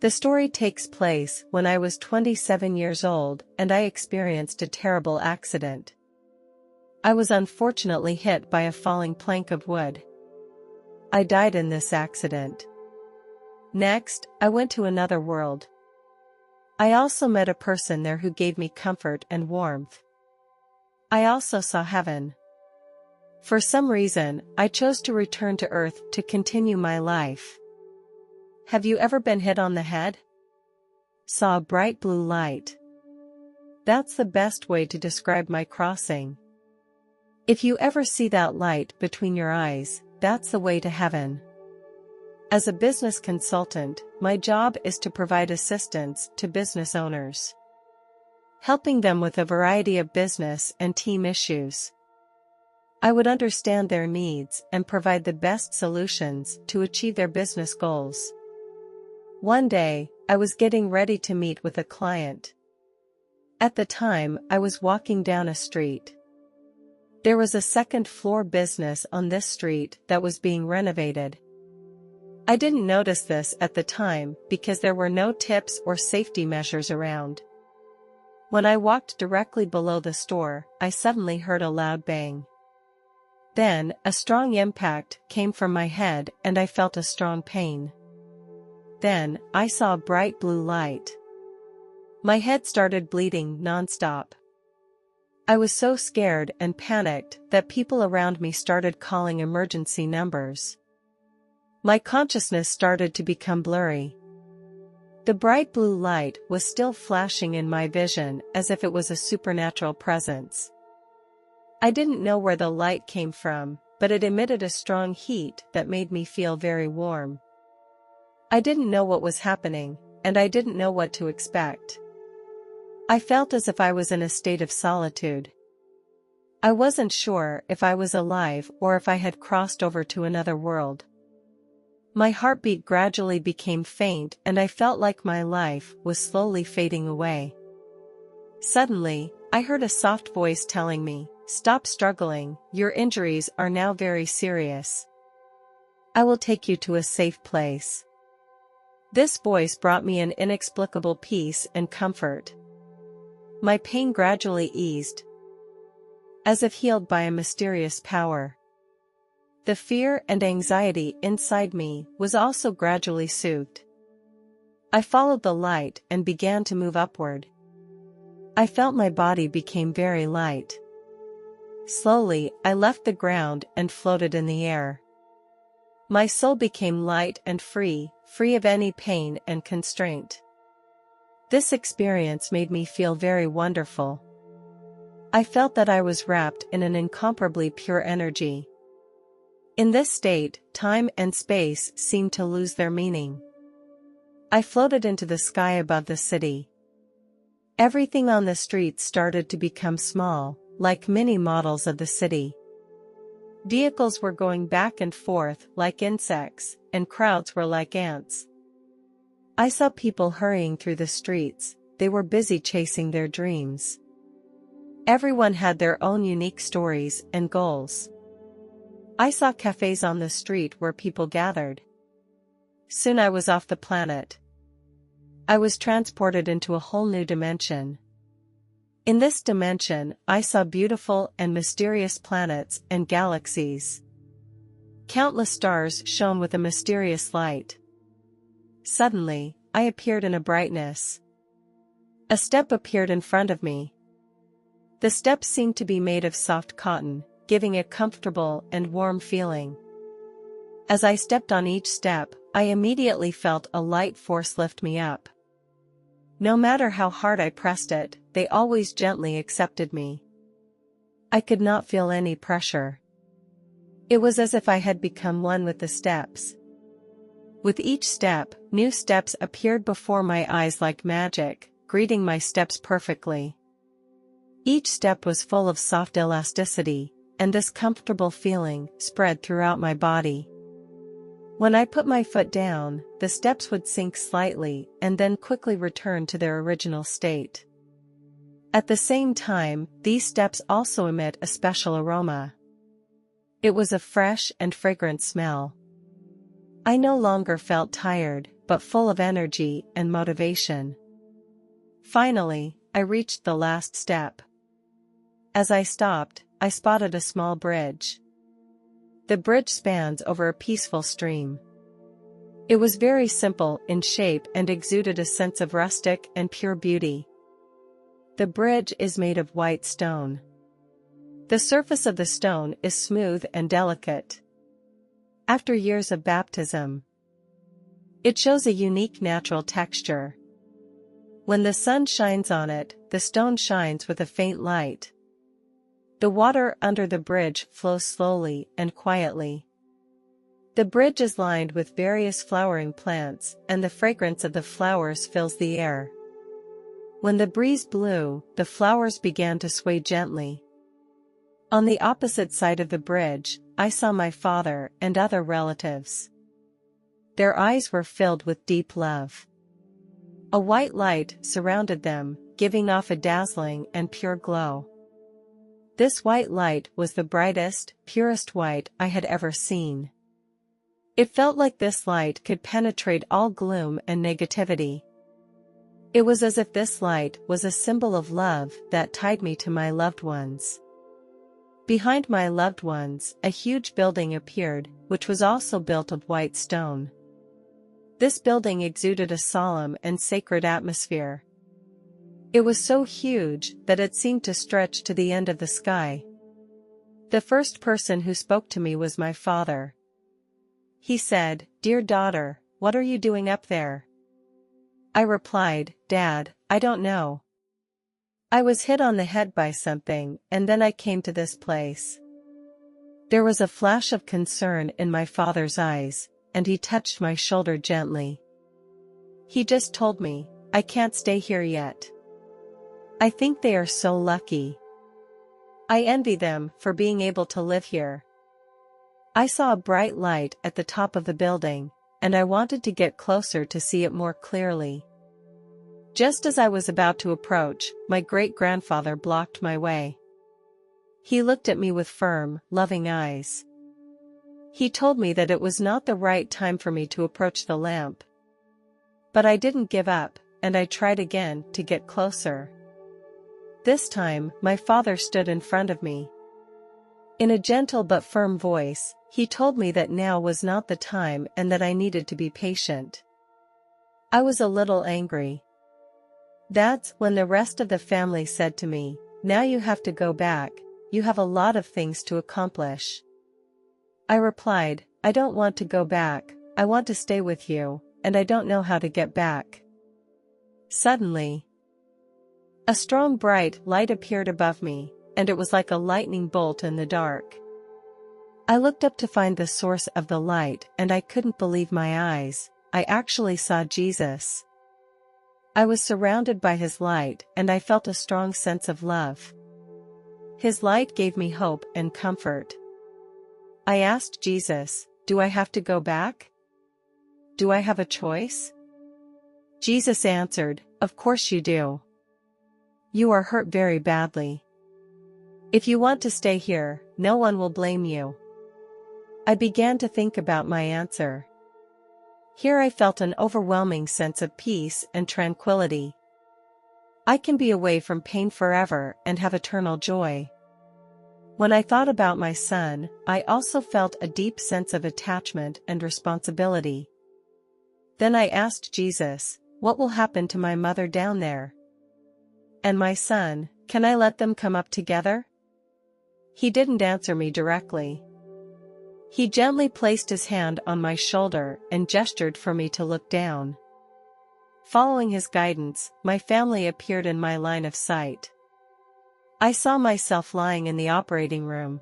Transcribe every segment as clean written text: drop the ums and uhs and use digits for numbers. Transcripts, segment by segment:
The story takes place when I was 27 years old and I experienced a terrible accident. I was unfortunately hit by a falling plank of wood. I died in this accident. Next, I went to another world. I also met a person there who gave me comfort and warmth. I also saw heaven. For some reason, I chose to return to Earth to continue my life. Have you ever been hit on the head? Saw a bright blue light. That's the best way to describe my crossing. If you ever see that light between your eyes, that's the way to heaven. As a business consultant, my job is to provide assistance to business owners, helping them with a variety of business and team issues. I would understand their needs and provide the best solutions to achieve their business goals. One day, I was getting ready to meet with a client. At the time, I was walking down a street. There was a second-floor business on this street that was being renovated. I didn't notice this at the time because there were no tips or safety measures around. When I walked directly below the store, I suddenly heard a loud bang. Then, a strong impact came from my head and I felt a strong pain. Then, I saw a bright blue light. My head started bleeding non-stop. I was so scared and panicked that people around me started calling emergency numbers. My consciousness started to become blurry. The bright blue light was still flashing in my vision as if it was a supernatural presence. I didn't know where the light came from, but it emitted a strong heat that made me feel very warm. I didn't know what was happening, and I didn't know what to expect. I felt as if I was in a state of solitude. I wasn't sure if I was alive or if I had crossed over to another world. My heartbeat gradually became faint and I felt like my life was slowly fading away. Suddenly, I heard a soft voice telling me, "Stop struggling, your injuries are now very serious. I will take you to a safe place." This voice brought me an inexplicable peace and comfort. My pain gradually eased, as if healed by a mysterious power. The fear and anxiety inside me was also gradually soothed. I followed the light and began to move upward. I felt my body became very light. Slowly, I left the ground and floated in the air. My soul became light and free of any pain and constraint. This experience made me feel very wonderful. I felt that I was wrapped in an incomparably pure energy. In this state, time and space seemed to lose their meaning. I floated into the sky above the city. Everything on the streets started to become small, like mini models of the city. Vehicles were going back and forth like insects, and crowds were like ants. I saw people hurrying through the streets, they were busy chasing their dreams. Everyone had their own unique stories and goals. I saw cafes on the street where people gathered. Soon I was off the planet. I was transported into a whole new dimension. In this dimension, I saw beautiful and mysterious planets and galaxies. Countless stars shone with a mysterious light. Suddenly, I appeared in a brightness. A step appeared in front of me. The steps seemed to be made of soft cotton, giving a comfortable and warm feeling. As I stepped on each step, I immediately felt a light force lift me up. No matter how hard I pressed it, they always gently accepted me. I could not feel any pressure. It was as if I had become one with the steps. With each step, new steps appeared before my eyes like magic, greeting my steps perfectly. Each step was full of soft elasticity, and this comfortable feeling spread throughout my body. When I put my foot down, the steps would sink slightly and then quickly return to their original state. At the same time, these steps also emit a special aroma. It was a fresh and fragrant smell. I no longer felt tired, but full of energy and motivation. Finally, I reached the last step. As I stopped, I spotted a small bridge. The bridge spans over a peaceful stream. It was very simple in shape and exuded a sense of rustic and pure beauty. The bridge is made of white stone. The surface of the stone is smooth and delicate. After years of baptism, it shows a unique natural texture. When the sun shines on it, the stone shines with a faint light. The water under the bridge flows slowly and quietly. The bridge is lined with various flowering plants, and the fragrance of the flowers fills the air. When the breeze blew, the flowers began to sway gently. On the opposite side of the bridge, I saw my father and other relatives. Their eyes were filled with deep love. A white light surrounded them, giving off a dazzling and pure glow. This white light was the brightest, purest white I had ever seen. It felt like this light could penetrate all gloom and negativity. It was as if this light was a symbol of love that tied me to my loved ones. Behind my loved ones, a huge building appeared, which was also built of white stone. This building exuded a solemn and sacred atmosphere. It was so huge that it seemed to stretch to the end of the sky. The first person who spoke to me was my father. He said, "Dear daughter, what are you doing up there?" I replied, "Dad, I don't know. I was hit on the head by something, and then I came to this place." There was a flash of concern in my father's eyes, and he touched my shoulder gently. He just told me, "I can't stay here yet." I think they are so lucky. I envy them for being able to live here. I saw a bright light at the top of the building, and I wanted to get closer to see it more clearly. Just as I was about to approach, my great-grandfather blocked my way. He looked at me with firm, loving eyes. He told me that it was not the right time for me to approach the lamp. But I didn't give up, and I tried again to get closer. This time, my father stood in front of me. In a gentle but firm voice, he told me that now was not the time and that I needed to be patient. I was a little angry. That's when the rest of the family said to me, "Now you have to go back, you have a lot of things to accomplish." I replied, "I don't want to go back, I want to stay with you, and I don't know how to get back." Suddenly, a strong bright light appeared above me, and it was like a lightning bolt in the dark. I looked up to find the source of the light, and I couldn't believe my eyes. I actually saw Jesus. I was surrounded by his light, and I felt a strong sense of love. His light gave me hope and comfort. I asked Jesus, "Do I have to go back? Do I have a choice?" Jesus answered, "Of course you do. You are hurt very badly. If you want to stay here, no one will blame you." I began to think about my answer. Here I felt an overwhelming sense of peace and tranquility. I can be away from pain forever and have eternal joy. When I thought about my son, I also felt a deep sense of attachment and responsibility. Then I asked Jesus, "What will happen to my mother down there? And my son, can I let them come up together?" He didn't answer me directly. He gently placed his hand on my shoulder and gestured for me to look down. Following his guidance, my family appeared in my line of sight. I saw myself lying in the operating room.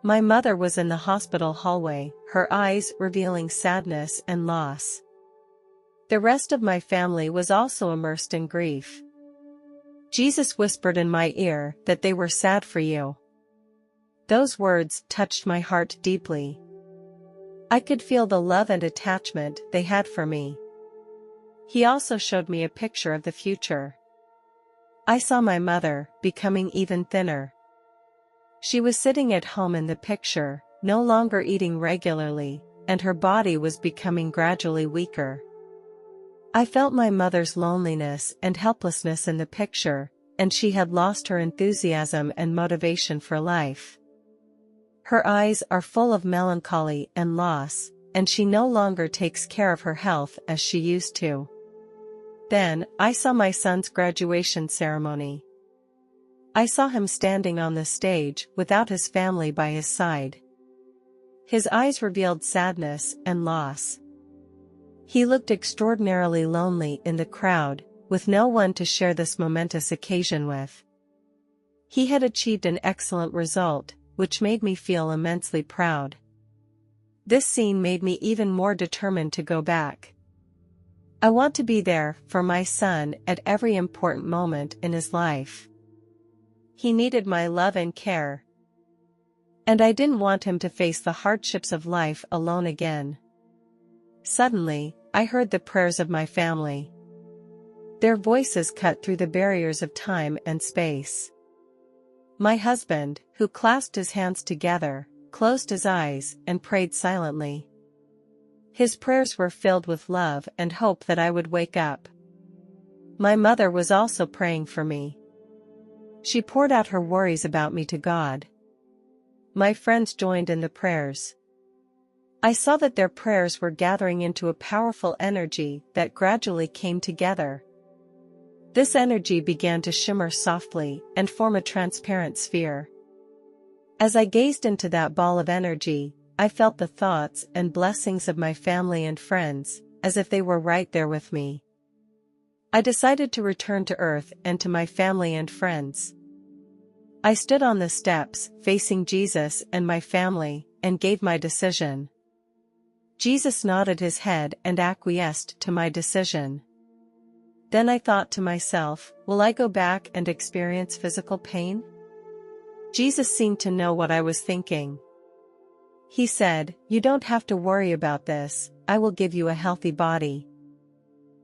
My mother was in the hospital hallway, her eyes revealing sadness and loss. The rest of my family was also immersed in grief. Jesus whispered in my ear that they were sad for you. Those words touched my heart deeply. I could feel the love and attachment they had for me. He also showed me a picture of the future. I saw my mother, becoming even thinner. She was sitting at home in the picture, no longer eating regularly, and her body was becoming gradually weaker. I felt my mother's loneliness and helplessness in the picture, and she had lost her enthusiasm and motivation for life. Her eyes are full of melancholy and loss, and she no longer takes care of her health as she used to. Then, I saw my son's graduation ceremony. I saw him standing on the stage without his family by his side. His eyes revealed sadness and loss. He looked extraordinarily lonely in the crowd, with no one to share this momentous occasion with. He had achieved an excellent result, which made me feel immensely proud. This scene made me even more determined to go back. I want to be there for my son at every important moment in his life. He needed my love and care. And I didn't want him to face the hardships of life alone again. Suddenly, I heard the prayers of my family. Their voices cut through the barriers of time and space. My husband, who clasped his hands together, closed his eyes and prayed silently. His prayers were filled with love and hope that I would wake up. My mother was also praying for me. She poured out her worries about me to God. My friends joined in the prayers. I saw that their prayers were gathering into a powerful energy that gradually came together. This energy began to shimmer softly and form a transparent sphere. As I gazed into that ball of energy, I felt the thoughts and blessings of my family and friends, as if they were right there with me. I decided to return to Earth and to my family and friends. I stood on the steps, facing Jesus and my family, and gave my decision. Jesus nodded his head and acquiesced to my decision. Then I thought to myself, will I go back and experience physical pain? Jesus seemed to know what I was thinking. He said, "You don't have to worry about this, I will give you a healthy body."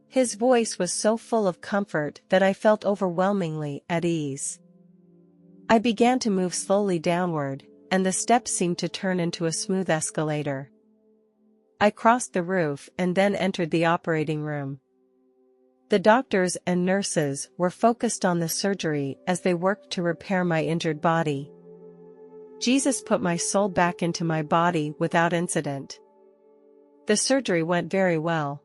His voice was so full of comfort that I felt overwhelmingly at ease. I began to move slowly downward, and the steps seemed to turn into a smooth escalator. I crossed the roof and then entered the operating room. The doctors and nurses were focused on the surgery as they worked to repair my injured body. Jesus put my soul back into my body without incident. The surgery went very well.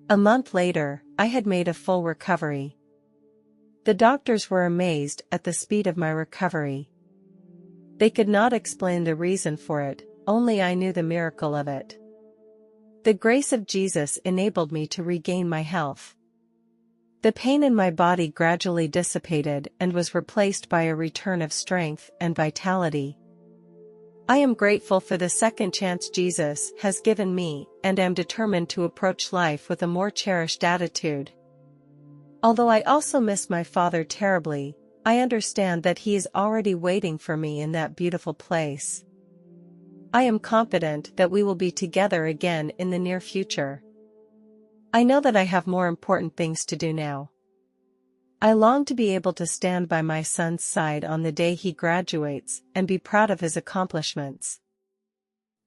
A month later, I had made a full recovery. The doctors were amazed at the speed of my recovery. They could not explain the reason for it, only I knew the miracle of it. The grace of Jesus enabled me to regain my health. The pain in my body gradually dissipated and was replaced by a return of strength and vitality. I am grateful for the second chance Jesus has given me and am determined to approach life with a more cherished attitude. Although I also miss my father terribly, I understand that he is already waiting for me in that beautiful place. I am confident that we will be together again in the near future. I know that I have more important things to do now. I long to be able to stand by my son's side on the day he graduates and be proud of his accomplishments.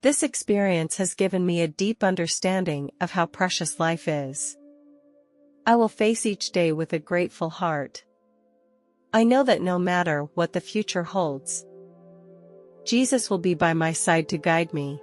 This experience has given me a deep understanding of how precious life is. I will face each day with a grateful heart. I know that no matter what the future holds, Jesus will be by my side to guide me.